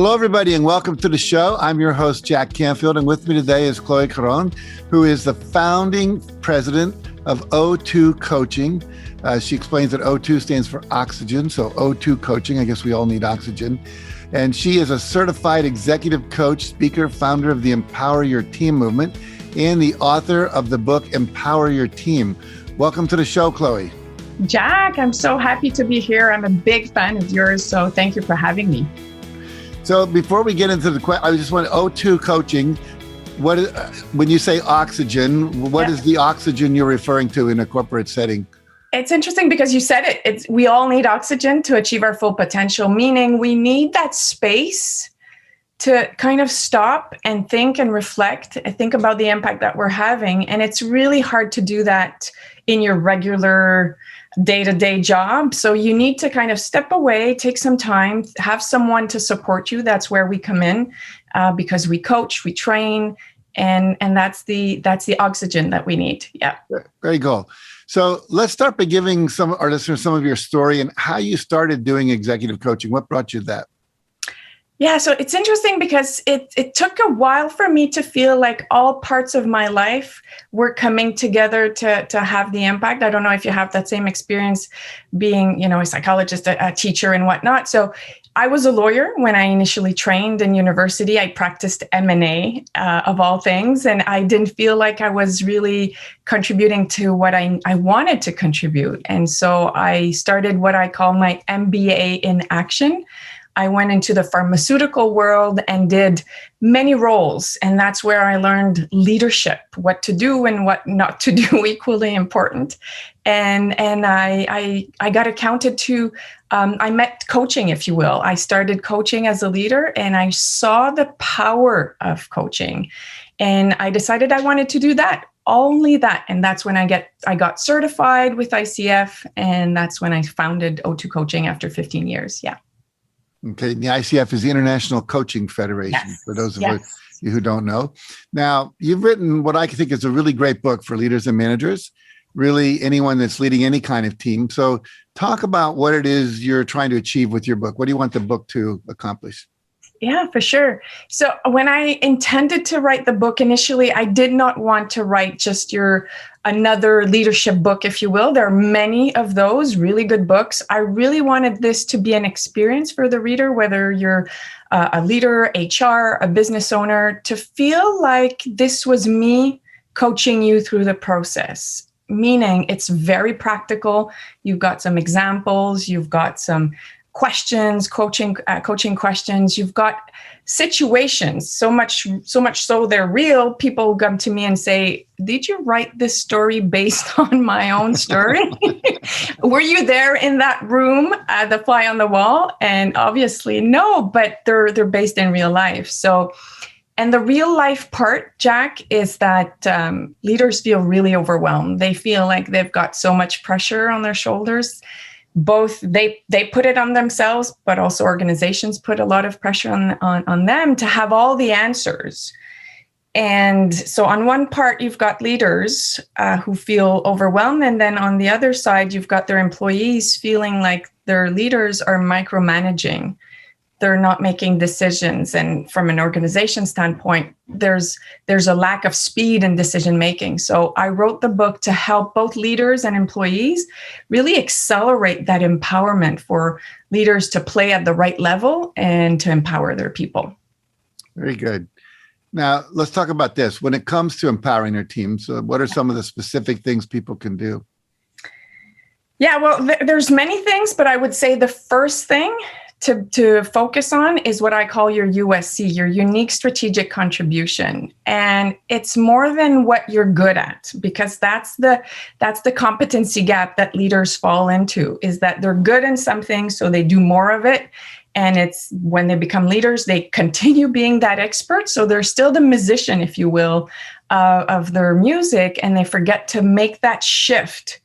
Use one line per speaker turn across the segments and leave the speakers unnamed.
Hello, everybody, and welcome to the show. I'm your host, Jack Canfield, and with me today is Cloé Caron, who is the founding president of O2 Coaching. She explains that O2 stands for oxygen, so O2 Coaching. I guess we all need oxygen. And she is a certified executive coach, speaker, founder of the Empower Your Team movement, and the author of the book, Empower Your Team. Welcome to the show, Cloé.
Jack, I'm so happy to be here. I'm a big fan of yours, so thank you for having me.
So before we get into the question, I just want O2 Coaching. What is, when you say oxygen, what is the oxygen you're referring to in a corporate setting?
It's interesting because you said it. We all need oxygen to achieve our full potential, meaning we need that space to kind of stop and think and reflect and think about the impact that we're having. And it's really hard to do that in your regular day-to-day job. So you need to kind of step away, take some time, have someone to support you. That's where we come in because we coach, we train, and that's the oxygen that we need. Yeah.
Very cool. So let's start by giving our listeners some of your story and how you started doing executive coaching. What brought you that?
Yeah, so it's interesting because it took a while for me to feel like all parts of my life were coming together to have the impact. I don't know if you have that same experience being, a psychologist, a teacher and whatnot. So I was a lawyer when I initially trained in university. I practiced M&A of all things, and I didn't feel like I was really contributing to what I wanted to contribute. And so I started what I call my MBA in action. I went into the pharmaceutical world and did many roles. And that's where I learned leadership, what to do and what not to do, equally important. And I got accounted to, I met coaching, if you will. I started coaching as a leader and I saw the power of coaching. And I decided I wanted to do that. Only that. And that's when I got certified with ICF. And that's when I founded O2 Coaching after 15 years. Yeah.
Okay, the ICF is the International Coaching Federation, for those of you who don't know. Now, you've written what I think is a really great book for leaders and managers, really anyone that's leading any kind of team. So talk about what it is you're trying to achieve with your book. What do you want the book to accomplish?
Yeah, for sure. So when I intended to write the book initially, I did not want to write just another leadership book, if you will. There are many of those really good books. I really wanted this to be an experience for the reader, whether you're a leader, HR, a business owner, to feel like this was me coaching you through the process. Meaning it's very practical. You've got some examples, you've got some questions, coaching questions. You've got situations, so much so they're real. People come to me and say, did you write this story based on my own story? Were you there in that room, the fly on the wall? And obviously no, but they're based in real life. So, and the real life part, Jack, is that leaders feel really overwhelmed. They feel like they've got so much pressure on their shoulders. Both they put it on themselves, but also organizations put a lot of pressure on them to have all the answers. And so on one part, you've got leaders who feel overwhelmed. And then on the other side, you've got their employees feeling like their leaders are micromanaging. They're not making decisions. And from an organization standpoint, there's a lack of speed in decision making. So I wrote the book to help both leaders and employees really accelerate that empowerment for leaders to play at the right level and to empower their people.
Very good. Now, let's talk about this. When it comes to empowering their teams, what are some of the specific things people can do?
Yeah, well, there's many things, but I would say the first thing to focus on is what I call your USC, your unique strategic contribution. And it's more than what you're good at, because that's the competency gap that leaders fall into, is that they're good in something, so they do more of it. And it's when they become leaders, they continue being that expert. So they're still the musician, if you will, of their music, and they forget to make that shift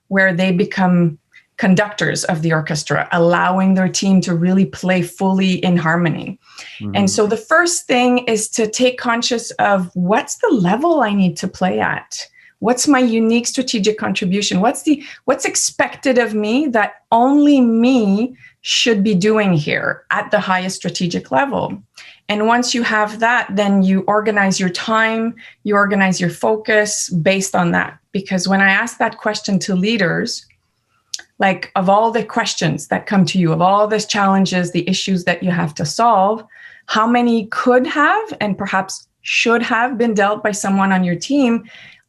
where they become conductors of the orchestra, allowing their team to really play fully in harmony. Mm-hmm. And so the first thing is to take conscious of what's the level I need to play at? What's my unique strategic contribution? What's expected of me that only me should be doing here at the highest strategic level. And once you have that, then you organize your time, you organize your focus based on that. Because when I ask that question to leaders, like of all the questions that come to you, of all these challenges, the issues that you have to solve, how many could have and perhaps should have been dealt by someone on your team?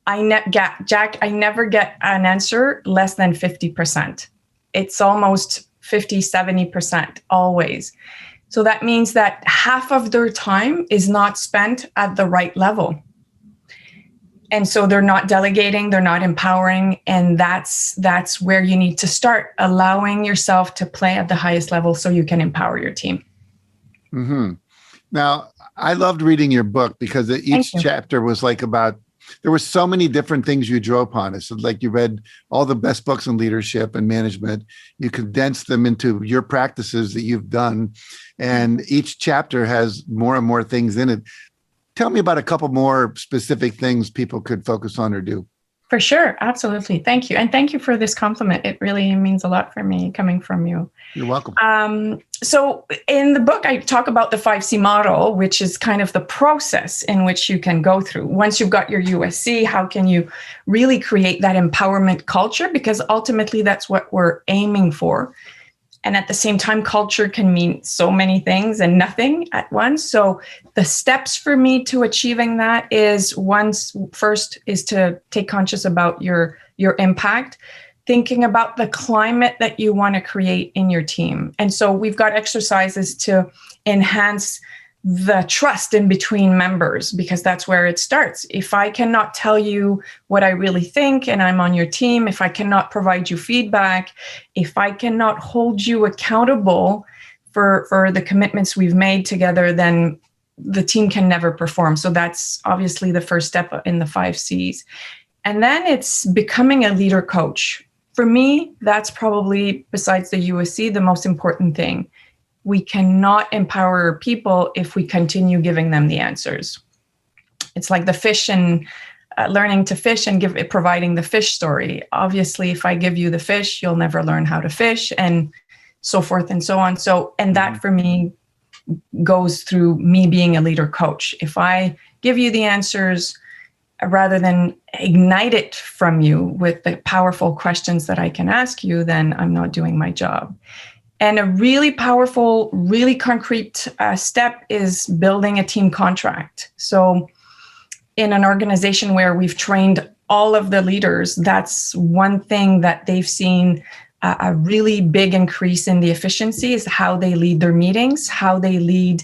I never get an answer less than 50%. It's almost 50, 70% always. So that means that half of their time is not spent at the right level. And so they're not delegating, they're not empowering. And that's where you need to start, allowing yourself to play at the highest level so you can empower your team.
Mm-hmm. Now, I loved reading your book because each chapter was like there were so many different things you drew upon. It's like you read all the best books on leadership and management. You condensed them into your practices that you've done. And each chapter has more and more things in it. Tell me about a couple more specific things people could focus on or do.
For sure. Absolutely. Thank you. And thank you for this compliment. It really means a lot for me coming from you.
You're welcome.
So in the book, I talk about the 5C model, which is kind of the process in which you can go through. Once you've got your USC, how can you really create that empowerment culture? Because ultimately, that's what we're aiming for. And at the same time, culture can mean so many things and nothing at once. So the steps for me to achieving that is first is to take conscious about your impact, thinking about the climate that you want to create in your team. And so we've got exercises to enhance the trust in between members, because that's where it starts. If I cannot tell you what I really think and I'm on your team, if I cannot provide you feedback, if I cannot hold you accountable for the commitments we've made together, then the team can never perform. So that's obviously the first step in the 5 C's. And then it's becoming a leader coach. For me, that's probably, besides the USC, the most important thing. We cannot empower people if we continue giving them the answers. It's like the fish and learning to fish and providing the fish story. Obviously, if I give you the fish, you'll never learn how to fish, and so forth and so on. And that for me goes through me being a leader coach. If I give you the answers, rather than ignite it from you with the powerful questions that I can ask you, then I'm not doing my job. And a really powerful, really concrete step is building a team contract. So in an organization where we've trained all of the leaders, that's one thing that they've seen a really big increase in the efficiency is how they lead their meetings, how they lead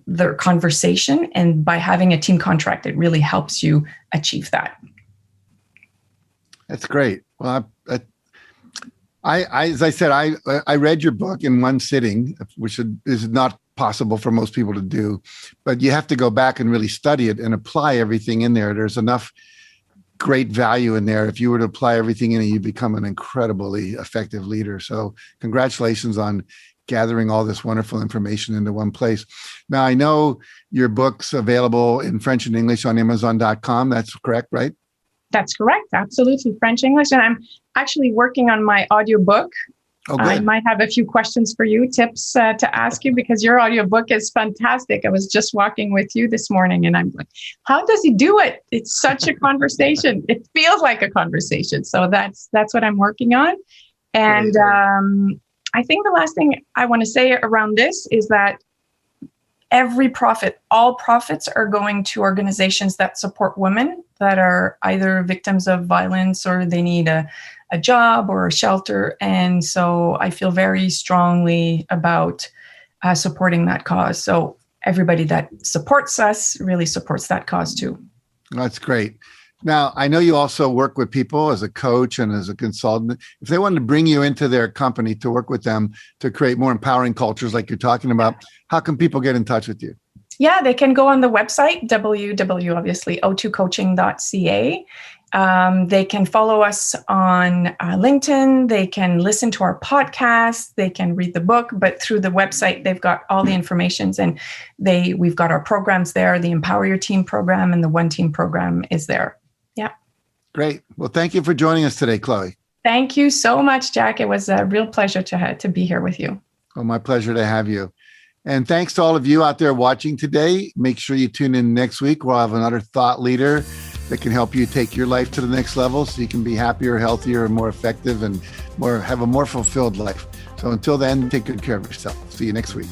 their conversation. And by having a team contract, it really helps you achieve that.
That's great. Well, as I said, I read your book in one sitting, which is not possible for most people to do, but you have to go back and really study it and apply everything in there. There's enough great value in there. If you were to apply everything in it, you become an incredibly effective leader. So congratulations on gathering all this wonderful information into one place. Now, I know your book's available in French and English on Amazon.com. That's correct, right?
That's correct. Absolutely. French, English. And I'm actually working on my audiobook.
Oh, good.
I might have a few questions for you, tips to ask you, because your audiobook is fantastic. I was just walking with you this morning and I'm like, how does he do it? It's such a conversation. It feels like a conversation. So that's what I'm working on. And I think the last thing I want to say around this is that all profits are going to organizations that support women that are either victims of violence or they need a job or a shelter. And so I feel very strongly about supporting that cause. So everybody that supports us really supports that cause too.
That's great. Now, I know you also work with people as a coach and as a consultant. If they wanted to bring you into their company to work with them to create more empowering cultures like you're talking about, how can people get in touch with you?
Yeah, they can go on the website, o2coaching.ca. They can follow us on LinkedIn. They can listen to our podcast. They can read the book, but through the website, they've got all the information, and we've got our programs there. The Empower Your Team program and the One Team program is there. Yeah.
Great. Well, thank you for joining us today, Cloé.
Thank you so much, Jack. It was a real pleasure to be here with you.
Oh, my pleasure to have you. And thanks to all of you out there watching today. Make sure you tune in next week. We'll have another thought leader that can help you take your life to the next level so you can be happier, healthier, and more effective and have a more fulfilled life. So until then, take good care of yourself. See you next week.